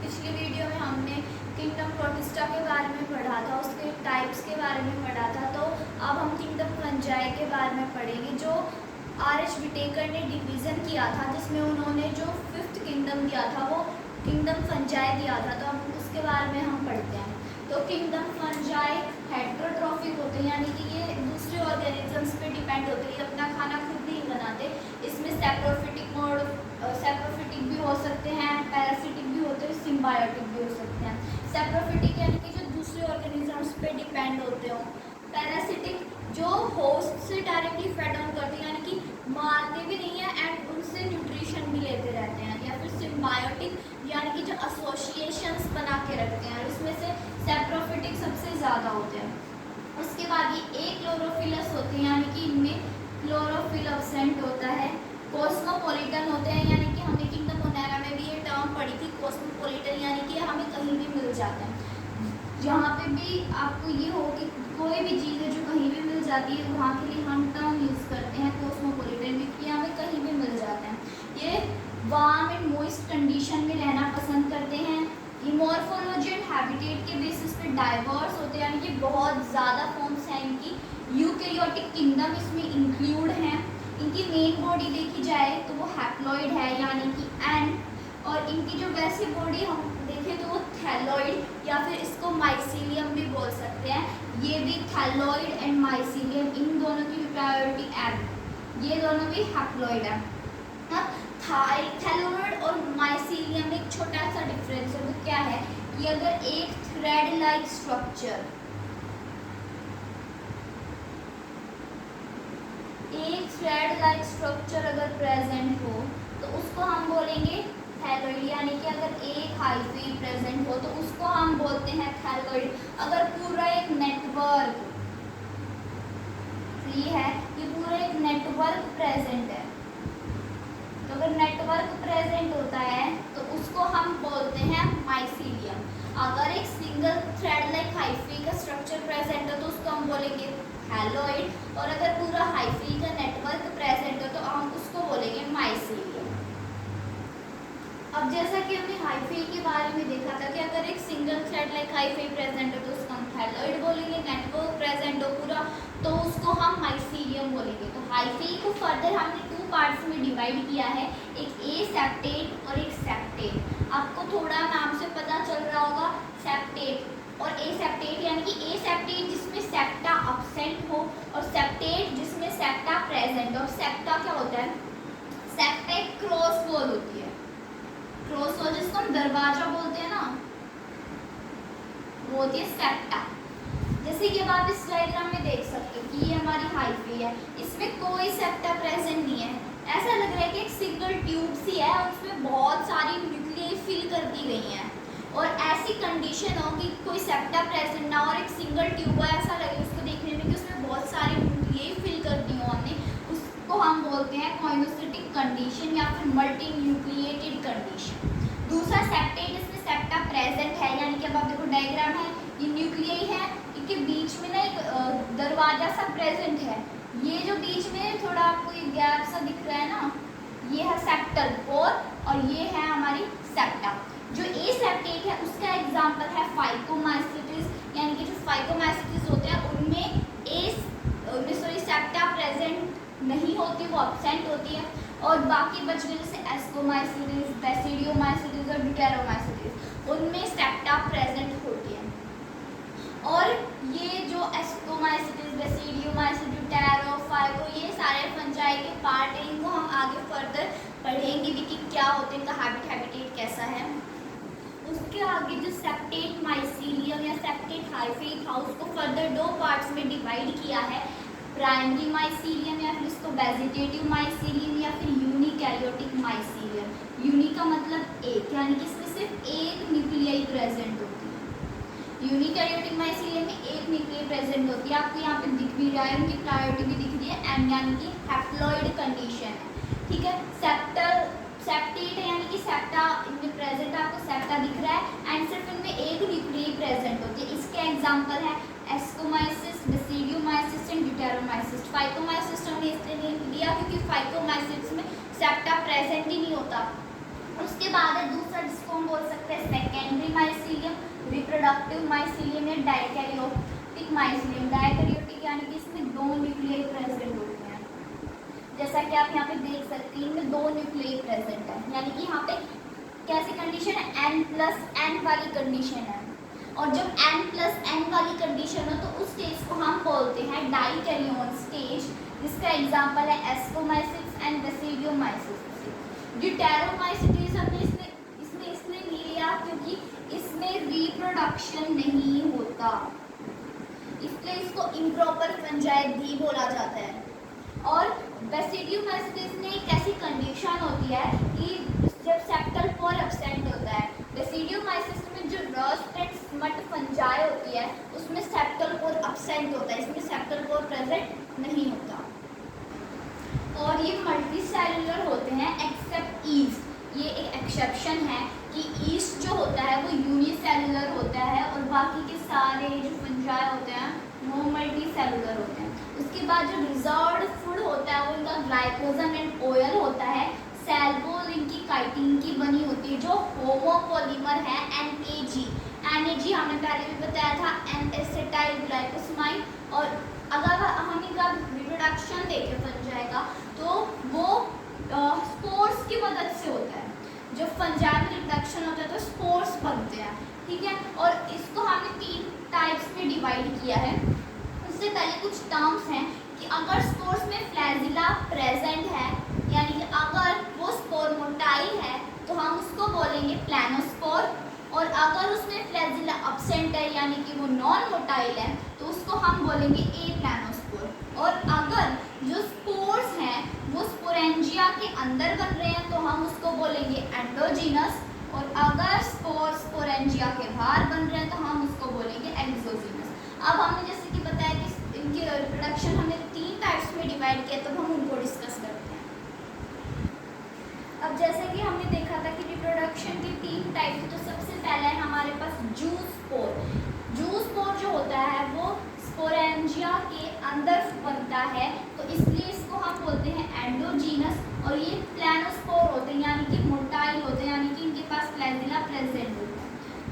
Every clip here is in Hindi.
पिछली वीडियो में हमने किंगडम प्रोटिस्टा के बारे में पढ़ा था, उसके टाइप्स के बारे में पढ़ा था। तो अब हम किंगडम फंजाई के बारे में पढ़ेंगे, जो आर.एच. विटेकर ने डिवीज़न किया था, जिसमें उन्होंने जो 5th किंगडम दिया था वो किंगडम फंजाई दिया था। तो अब उसके बारे में हम पढ़ते हैं। तो किंगडम फंजाई हेट्रोट्रॉफिक होते हैं, यानी कि ये दूसरे ऑर्गेनिजम्स पे डिपेंड होते हैं, ये अपना खाना खुद नहीं बनाते। इसमें सेप्रोफिटिक भी हो सकते हैं, पैरासिटिक भी होते हैं, सिम्बायोटिक भी हो सकते हैं। सेप्रोफिटिक यानी कि जो दूसरे ऑर्गेनिजम्स पे डिपेंड होते हो। पैरासिटिक जो होस्ट से डायरेक्टली फेड ऑन करते हैं, यानी कि मारते भी नहीं है एंड उनसे न्यूट्रिशन भी लेते रहते हैं। या फिर सिम्बायोटिक यानी कि जो एसोसिएशंस बना के रखते हैं, इसमें से सेप्रोफिटिक सबसे ज़्यादा होते हैं। उसके बाद ये क्लोरोफिलस होते हैं, यानी कि इनमें क्लोरोफिल एब्सेंट होता है। कॉस्मोपॉलिटन होते हैं, यानी कि हमने किंगडम ओनेरा में भी ये टर्म पढ़ी थी, कॉस्मोपॉलिटन, यानी कि हमें कहीं भी मिल जाते हैं। जहाँ पे भी आपको ये हो कि कोई भी चीज़ है जो कहीं भी मिल जाती है, वहाँ के लिए हम टर्म यूज़ करते हैं कॉस्मोपॉलिटन भी, कि हमें कहीं भी मिल जाते हैं। ये वार्म एंड मॉइस्ट कंडीशन में रहना पसंद करते हैं। ये मॉर्फोलॉजी एंड हैबिटेट के बेसिस पे डाइवर्स होते हैं, यानी कि बहुत ज़्यादा फॉर्म्स हैं इनकी। यूकैरियोटिक किंगडम इसमें इंक्लूड हैं। इनकी मेन बॉडी देखी जाए तो वो हैप्लॉइड है, यानी कि एंड, और इनकी जो वैसी बॉडी हम देखें तो वो थैलॉइड या फिर इसको माइसीलियम भी बोल सकते हैं। ये भी थैलॉइड एंड माइसीलियम, इन दोनों की प्रायोरिटी एंड, ये दोनों भी हैप्लॉइड है। अब थैलॉइड और माइसीलियम में एक छोटा सा डिफरेंस है, वो क्या है कि अगर एक थ्रेड लाइक स्ट्रक्चर, अगर प्रेजेंट हो तो उसको हम बोलेंगे थैलॉइड, यानी कि अगर एक हाइफी प्रेजेंट हो तो उसको हम बोलते हैं थैलॉइड। अगर पूरा एक नेटवर्क है, ये पूरा एक नेटवर्क प्रेजेंट है, तो अगर नेटवर्क प्रेजेंट होता है तो उसको हम बोलते हैं माइसीलियम। अगर एक सिंगल थ्रेड लाइक हाइफी का स्ट्रक्चर प्रेजेंट हो तो उसको हम बोलेंगे थैलॉइड, और अगर पूरा हाइफी का नेटवर्क प्रेजेंट हो तो हम उसको बोलेंगे माइसीलियम। अब जैसा कि हमने हाइफी के बारे में देखा था कि अगर एक single thread like hyphae present हो तो उसको हम थैलॉइड बोलेंगे, नेटवर्क प्रेजेंट हो पूरा तो उसको हम माइसीलियम बोलेंगे। तो हाइफी को फर्दर हमने 2 पार्ट्स में डिवाइड किया है, एक ए सेप्टेट और एक सेप्टेट। आपको थोड़ा नाम से पता चल रहा होगा सेप्टेट और ए सेप्टेट, यानी कि ए सेप्टेट जिसमें सेप्टा अब्सेंट हो और सेप्टेट जिसमें सेप्टा प्रेजेंट हो। सेप्टा क्या होता है? सेप्टा एक क्रॉस वॉल होती है, क्रॉस वॉल जिसको हम दरवाजा बोलते हैं ना, वो होती है सेप्टा। जैसे कि अब आप इस डायग्राम में देख सकते हो कि ये हमारी हाइफी है, इसमें कोई सेप्टा प्रेजेंट नहीं है। ऐसा लग रहा है कि एक सिंगल ट्यूब सी है और उसमें बहुत सारी न्यूक्लियाई फिल कर दी गई हैं, और ऐसी कंडीशन हो कि कोई सेप्टा प्रेजेंट ना और एक सिंगल ट्यूब है, ऐसा लगे उसको देखने में कि उसमें बहुत सारी न्यूक्लियाई फिल कर दी हो हमने, उसको हम बोलते हैं कोइनोसिटिक कंडीशन या फिर मल्टी न्यूक्लिएटेड कंडीशन। दूसरा सेप्टेट, इसमें सेप्टा प्रेजेंट है, यानी कि अब आप देखो डायग्राम है, ये न्यूक्लियाई है, इनके बीच में ना एक दरवाजा सा प्रेजेंट है। ये जो बीच में थोड़ा आपको ये गैप सा दिख रहा है ना, ये है सेप्टल कोर और ये है हमारी सेप्टा। जो ए सेप्टेट है उसका एग्जांपल है फाइकोमाइसिटिस, यानी कि जो फाइकोमाइसिटिस होते हैं उनमें सेप्टा प्रेजेंट नहीं होती, वो एब्सेंट होती है, और बाकी बच गए जैसे एस्कोमाइसिटिस, बेसिडियोमाइसिटिस और ड्यूटेरोमाइसिटिस, उनमें सेप्टा प्रेजेंट होती है। और ये जो एस्कोमाइसिटिस, बेसिडियोमाइसिटिस, ड्यूटेरो, फाइको, ये सारे फंजाई के पार्ट हैं, इनको हम आगे फर्दर पढ़ेंगे भी कि क्या होते हैं, इनका हैबिटेट कैसा है। उसके आगे जो सेप्टेट माइसीलियम या सेप्टेट हाइफी था उसको फर्दर 2 पार्ट्स में डिवाइड किया है, प्राइमरी माइसीलियम या फिर इसको वेजिटेटिव माइसीलियम या फिर यूनिकैरियोटिक माइसीलियम। यूनि का मतलब एक, यानी कि इसमें सिर्फ एक न्यूक्लियाई प्रेजेंट होती है। यूनिकैरियोटिक माइसीलियम में एक न्यूक्लियाई प्रेजेंट होती है, आपको यहाँ पे दिख भी रहा है, उनकी प्रायोरिटी भी दिख रही है, एंड यानी कि हैप्लॉइड कंडीशन है, ठीक है। सेप्टेट है, यानी कि सेप्टा इनमें प्रेजेंट है, आपको सेप्टा दिख रहा है एंड सिर्फ इनमें एक न्यूक्लियाई प्रेजेंट होती है। इसके एग्जांपल है एस्कोमाइसिस, बेसिडियोमाइसिस एंड ड्यूटेरोमाइसिस। फाइकोमाइसिस हमने इसलिए लिया क्योंकि फाइकोमाइसिस में सेप्टा प्रेजेंट ही नहीं होता। उसके बाद है दूसरा जिसको हम बोल सकते हैं सेकेंडरी माइसीलियम, रिप्रोडक्टिव माइसीलियम या डाइकैरियोटिक माइसीलियम। डाइकैरियोटिक यानी कि इसमें 2 न्यूक्लियाई प्रेजेंट होते हैं, जैसा कि आप यहाँ पे देख सकते हैं इनमें 2 न्यूक्लियाई प्रेजेंट है, यानी कि यहाँ पे कैसी कंडीशन है, n+n वाली कंडीशन है। और जब n+n वाली कंडीशन हो तो उस स्टेज को हम बोलते हैं डाइकैरियोन स्टेज, जिसका एग्जांपल है एस्कोमाइसिस एंड बेसिडियोमाइसिस। ड्यूटेरोमाइसिस हमने इसलिए नहीं लिया क्योंकि इसमें रिप्रोडक्शन नहीं होता, इसलिए इसको इम्प्रॉपर फंजाई भी बोला जाता है। और बेसिडियोमाइसिस में एक ऐसी कंडीशन होती है कि जब सेप्टल पोर एब्सेंट होता है, बेसिडियोमाइसिस में जो रस्ट एंड स्मट फंजाई होती है उसमें सेप्टल पोर एब्सेंट होता है, इसमें सेप्टल पोर प्रेजेंट नहीं होता। और ये मल्टी सेलुलर होते हैं एक्सेप्ट ईस्ट, ये एक एक्सेप्शन है कि ईस्ट जो होता है वो यूनिसेलुलर होता है और बाकी के सारे जो फंजाई होते हैं वो मल्टी सेलुलर होते हैं। उसके बाद जो रिजर्व्ड फूड होता है वो इनका ग्लाइकोजन एंड ऑयल होता है। सेल वॉल इनकी काइटिन की बनी होती है जो होमोपॉलीमर है NAG। NAG हमने पहले भी बताया था, N-एसिटाइल ग्लाइकोसामाइड। और अगर हम इनका रिप्रोडक्शन देखें फंजाई का तो वो स्पोर्स की मदद से होता है। जब फंजाई में रिप्रोडक्शन होता है तो स्पोर्स बनते हैं, ठीक है। और इसको हमने 3 टाइप्स में डिवाइड किया है। उससे पहले कुछ टर्म्स हैं कि अगर स्पोर्स में फ्लैजिला प्रेजेंट है, यानी कि अगर वो स्पोर मोटाइल है तो हम उसको बोलेंगे प्लानोस्पोर। और अगर उसमें फ्लैजिला एब्सेंट है यानी कि वो नॉन मोटाइल है तो उसको हम बोलेंगे एप्लानोस्पोर। और अगर जो स्पोर्स हैं वो स्पोरेंजिया के अंदर बन रहे हैं तो हम उसको बोलेंगे एंडोजीनस। और अगर स्पोर स्पोरेंजिया के बाहर बन रहे हैं तो हम उसको बोलेंगे एक्सोजीनस। अब हमने जैसे कि बताया कि इनकी रिप्रोडक्शन हमने 3 टाइप्स में डिवाइड किया, तो हम उनको डिस्कस करते हैं। अब जैसे कि हमने देखा था कि रिप्रोडक्शन की 3 टाइप थी, तो सबसे पहला है हमारे पास जूस्पोर। जूस्पोर जो होता है वो स्पोरेंजिया के अंदर बनता है तो इसलिए इसको हम बोलते हैं एंडोजीनस। और ये प्लानोस्पोर होते हैं यानी कि मोटाइल होते हैं, यानी कि इनके पास फ्लैजिला प्रेजेंट होता है।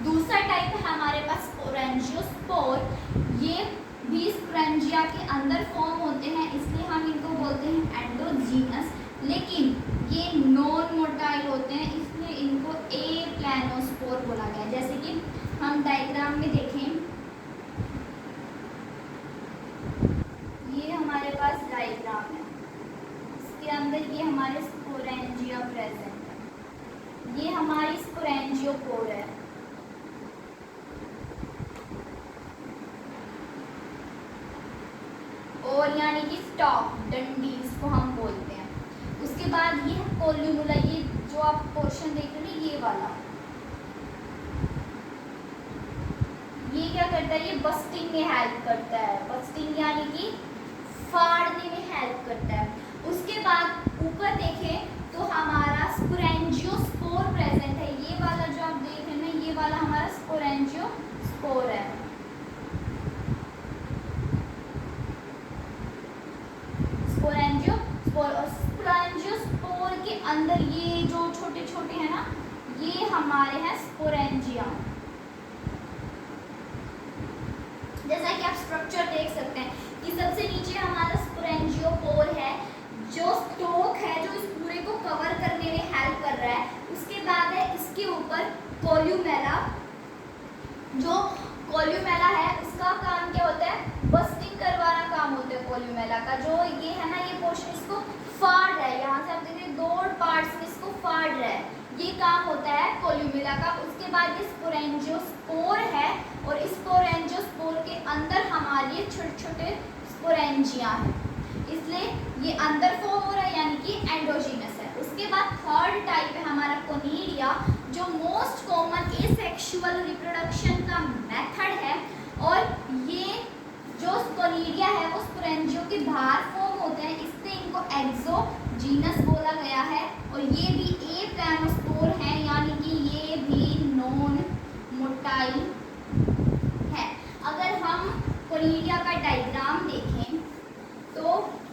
दूसरा टाइप है हमारे पास स्पोरेंजियोस्पोर, ये भी स्पोरेंजिया के अंदर फॉर्म होते हैं इसलिए हम इनको बोलते हैं एंडोजीनस। लेकिन ये नॉन मोटाइल होते हैं इसलिए इनको एप्लानोस्पोर बोला गया। जैसे कि हम डायग्राम में देखें, ये हमारे पास डायग्राम है, इसके अंदर ये हमारे स्पोरेंजिया प्रेजेंट है, ये हमारी स्पोरेंजियोपोर है। और यानी कि स्टॉक डंडी इसको हम बोलते हैं। उसके बाद ये है कोल्यूमुला, ये जो आप पोर्शन देख रहे हैं ये वाला, ये क्या करता है, ये बस्टिंग में हेल्प करता है। बस्टिंग यानी कि फाड़ने में हेल्प करता है। उसके बाद ऊपर देखें तो हमारा स्पोरेंजियोस्पोर प्रेजेंट है, ये वाला जो आप देख रहे हैं ये वाला हमारा स्पोरेंजियोस्पोर है। स्पोरेंजियोस्पोर के अंदर ये जो छोटे छोटे हैं ना, ये हमारे हैं स्पोरेंजिया। जैसा कि आप स्ट्रक्चर देख सकते हैं कि सबसे नीचे हमारा स्पोरेंजियोपोर है जो स्टोक है जो इस पूरे को कवर करने में हेल्प कर रहा है। उसके बाद है इसके ऊपर कोल्यूमेला, जो कोल्यूमेला है उसका काम क्या होता है, बस्टिंग करवाना काम होता है कोल्यूमेला का। जो ये है ना ये पोर्शन इसको फाड़ रहा है, यहाँ से आप देख रहे हैं 2 पार्ट्स में इसको फाड़ रहा है, ये काम होता है कोल्यूमेला का। उसके बाद ये स्पोरेंजियोस्पोर है और इस स्पोरेंजियोस्पोर के अंदर हमारे छोटे छोटे स्पोरेंजिया हैं, इसलिए ये अंदर फॉर्म हो रहा है यानी कि एंडोजीनस है। उसके बाद थर्ड टाइप है हमारा कोनिडिया, जो मोस्ट कॉमन एसेक्सुअल रिप्रोडक्शन का मेथड है। और ये जो कोनिडिया है वो स्पोरेंजियो के बाहर फॉर्म होते हैं, इसलिए इनको एक्सोजीनस बोला गया है। और ये भी एप्लानोस्पोर है यानी कि ये भी नॉन मोटाइल है। अगर हम कोनिडिया का डायग्राम देखें तो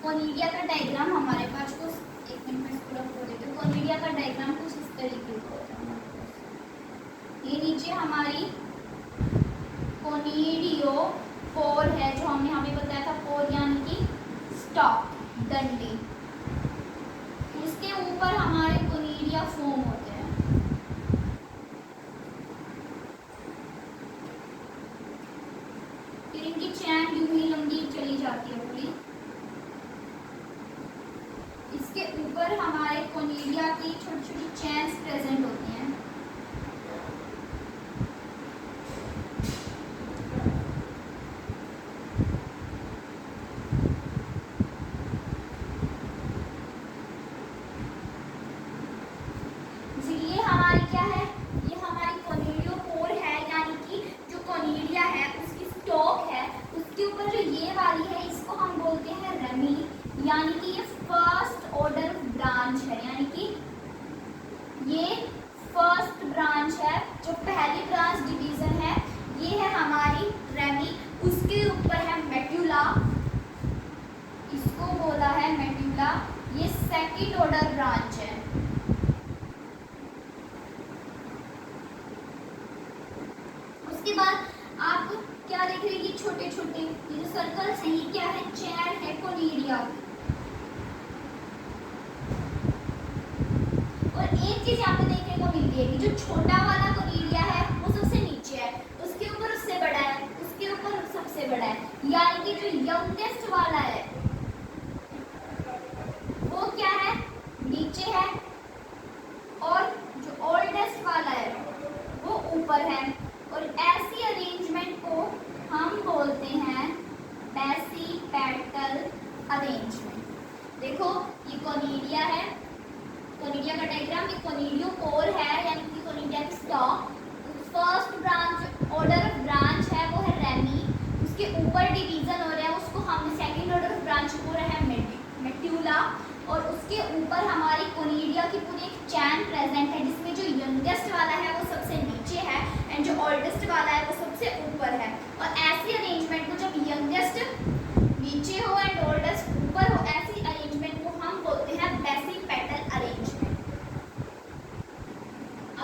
कोनिडिया का डायग्राम हमारे पास कुछ, एक मिनट में इसको रख देते हैं। कोनिडिया का डायग्राम कुछ इस तरीके का होता है। हमारी कोनिडियोकोर है, जो हमने हमें बताया था कोर यानी कि स्टॉक, डंडी। उसके ऊपर हमारे कोनिडिया फॉर्म होते हैं। फिर इनकी चैन यूं ही लंबी चली जाती है पूरी। इसके ऊपर हमारे कोनिडिया की छोटी छोटी चैन्स प्रेजेंट होती हैं। ये हमारी क्या है, ये हमारी कोनिडियोकोर है, यानी कि जो कोनिडिया है उसकी स्टॉक है, उसके ऊपर जो ये वाली है इसको हम बोलते हैं रेमी, यानी कि ये फर्स्ट ऑर्डर ब्रांच है, यानी कि ये फर्स्ट ब्रांच है, जो पहली ब्रांच डिवीजन है ये है हमारी रेमी। उसके ऊपर है मेड्यूला, इसको बोला है मेड्यूला, ये सेकंड ऑर्डर ब्रांच है। उसके बाद आप क्या देख रहे हैं, ये छोटे छोटे ये जो सर्कल्स हैं ये क्या है, चैन है कोनिडिया। और एक चीज यहाँ पे देखने को मिलती है कि जो छोटा वाला कोनिडिया है वो सबसे नीचे है, उसके ऊपर उससे बड़ा है, उसके ऊपर सबसे बड़ा है, यानी कि जो यंगेस्ट वाला है वो क्या है, नीचे है, और जो ओल्डेस्ट वाला है वो ऊपर है। और ऐसी अरेंजमेंट को हम बोलते हैं बेसिपेटल अरेंजमेंट। देखो ये कोनिडिया है, कोनिडिया का डायग्राम, ये कोनिडियोकोर है यानी कि कोनिडिया की stock. First branch order of branch है वो है रेमी, उसके ऊपर डिवीजन हो रहा है उसको हमने सेकंड ऑर्डर ऑफ ब्रांच बोला है मेड्यूला। और उसके ऊपर हमारी कोनिडिया की पूरी एक चैन प्रेजेंट है, जिसमें जो यंगेस्ट वाला है वो सबसे नीचे है एंड जो ओल्डेस्ट वाला है वो सबसे ऊपर है। और ऐसी अरेंजमेंट को जब यंगेस्ट नीचे हो एंड ओल्डेस्ट ऊपर हो, ऐसी अरेंजमेंट को हम बोलते हैं बेसिपेटल अरेंजमेंट।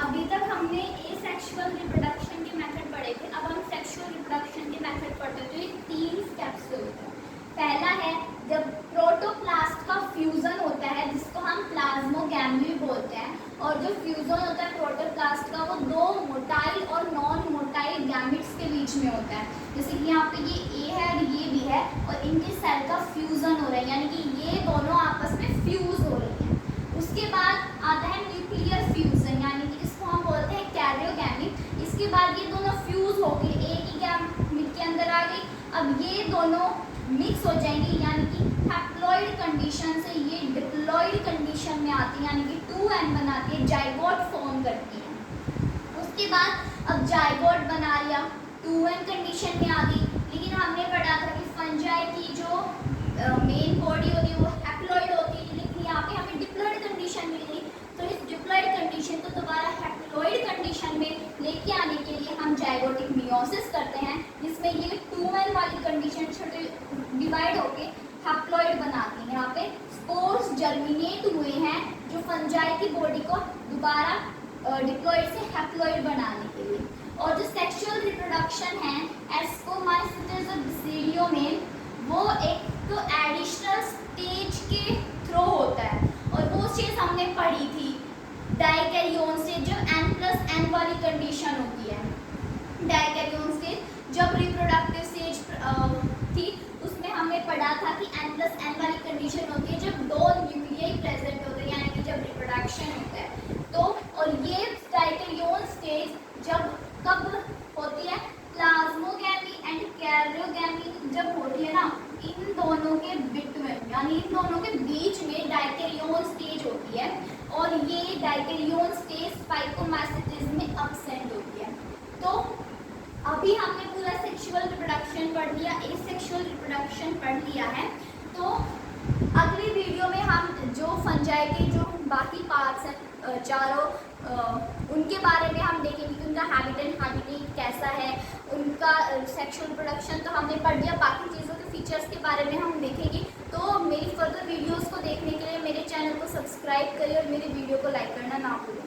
अभी तक हमने एसेक्सुअल रिप्रोडक्शन के मेथड पढ़े थे, अब हम सेक्सुअल रिप्रोडक्शन के मेथड पढ़ते हैं। तो ये 3 स्टेप्स से होता है। पहला है जब प्रोटोप्लास्ट का फ्यूजन होता है, जिसको हम प्लाज्मोगैमी बोलते हैं, और जो फ्यूजन होता है प्रोटोप्लास्ट का वो 2 मोटाइल और नॉन मोटाइल गैमेट्स के बीच में होता है। जैसे कि यहाँ पे ये ए है और ये भी है, और इनके सेल का फ्यूजन हो रहा है, यानी कि ये दोनों आपस में फ्यूज हो रही हैं। उसके बाद आता है न्यूक्लियर फ्यूजन, यानी कि इसको हम बोलते हैं कैरियोगैमी। इसके बाद ये दोनों फ्यूज होके एक ही गैमेट के अंदर आ गई, अब ये दोनों मिक्स हो जाएंगे, यानी कि हैप्लॉइड कंडीशन से ये डिप्लॉइड कंडीशन में आती है, यानी कि 2n बनाती है, जाइगोट फॉर्म करती है। उसके बाद अब जाइगोट बना लिया, 2n कंडीशन में आ गई। लेकिन हमने पढ़ा था कि फंजाई की जो मेन बॉडी होती है वो हैप्लॉइड होती है, लेकिन यहाँ पे हमें डिप्लॉइड कंडीशन मिल गई। तो इस डिप्लॉइड कंडीशन को दोबारा हैप्लॉइड कंडीशन में लेके आने के लिए हम जाइगोटिक मियोसिस करते हैं, जिसमें ये 2n वाली कंडीशन छोटे डिवाइड होके हैप्लॉइड बनाती है। यहाँ पे स्पोर्स जर्मिनेट हुए हैं जो फंजाई की बॉडी को दोबारा डिप्लॉइड से हैप्लॉइड बनाने के लिए। और जो सेक्सुअल रिप्रोडक्शन है एस्कोमाइसिस और बसिलियो में, वो एक तो एडिशनल स्टेज के थ्रू होता है, और वो चीज़ हमने पढ़ी थी डाइकैरियोन से, जो n+n वाली कंडीशन होती है। डाइकैरियोन स्टेज जब रिप्रोडक्टिव स्टेज थी उसमें हमने पढ़ा था कि n+n वाली कंडीशन होती है जब 2 न्यूक्लियाई प्रेजेंट होते हैं, यानी कि जब रिप्रोडक्शन होता है। तो और ये डाइकैरियोन स्टेज जब कब होती है, प्लाज्मोगैमी एंड कैरियोगैमी जब होती है ना, इन दोनों के बीच में, यानी इन दोनों के बीच में डाइकैरियोन स्टेज होती है, और ये डाइकैरियोन स्टेज स्पाइकोमाइसिस में अब्सेंट होती है। तो अभी हमने पूरा सेक्सुअल रिप्रोडक्शन पढ़ लिया, एसेक्सुअल रिप्रोडक्शन पढ़ लिया है। तो अगली वीडियो में हम जो फंजाई के जो बाकी पार्ट्स हैं चारों, उनके बारे में हम देखेंगे कि उनका हैबिटेट कैसा है, उनका सेक्सुअल रिप्रोडक्शन तो हमने पढ़ लिया, बाकी चीज़ों के फीचर्स के बारे में हम देखेंगे। तो मेरी फर्दर वीडियोस को देखने के लिए मेरे चैनल को सब्सक्राइब करिए और मेरी वीडियो को लाइक करना ना भूलें।